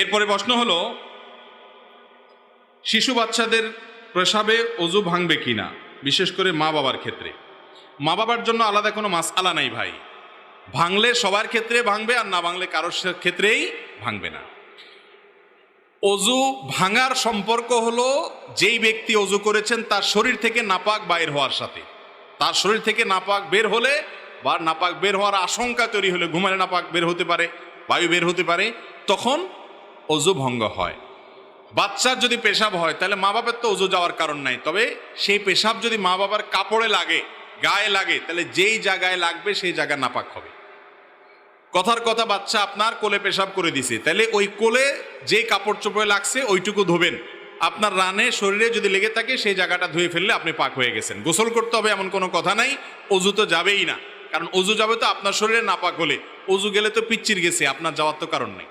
এরপরে প্রশ্ন হলো, শিশু বাচ্চাদের প্রসাবে অজু ভাঙবে কিনা, বিশেষ করে মা বাবার ক্ষেত্রে। মা বাবার জন্য আলাদা কোনো মাসআলা নাই ভাই, ভাঙলে সবার ক্ষেত্রে ভাঙবে, আর না ভাঙলে কারোর ক্ষেত্রেই ভাঙবে না। অজু ভাঙার সম্পর্ক হলো যেই ব্যক্তি অজু করেছেন তার শরীর থেকে নাপাক বাইর হওয়ার সাথে। তার শরীর থেকে নাপাক বের হলে বা নাপাক বের হওয়ার আশঙ্কা তৈরি হলে, ঘুমালে নাপাক বের হতে পারে, বায়ু বের হতে পারে, তখন অজু ভঙ্গ হয়। বাচ্চার যদি পেশাব হয় তাহলে মা বাবার তো অজু যাওয়ার কারণ নাই, তবে সেই পেশাব যদি মা বাবার কাপড়ে লাগে, গায়ে লাগে, তাহলে যেই জায়গায় লাগবে সেই জায়গা নাপাক হবে। কথার কথা, বাচ্চা আপনার কোলে পেশাব করে দিছে, তাহলে ওই কোলে যে কাপড় চোপড়ে লাগছে ওইটুকু ধোবেন। আপনার রানে শরীরে যদি লেগে থাকে সেই জায়গাটা ধুয়ে ফেললে আপনি পাক হয়ে গেছেন। গোসল করতে হবে এমন কোনো কথা নাই, অজু তো যাবেই না, কারণ অজু যাবে তো আপনার শরীরে নাপাক হলে, অজু গেলে তো পিচ্চির গেছে, আপনার যাওয়ার তো কারণ নেই।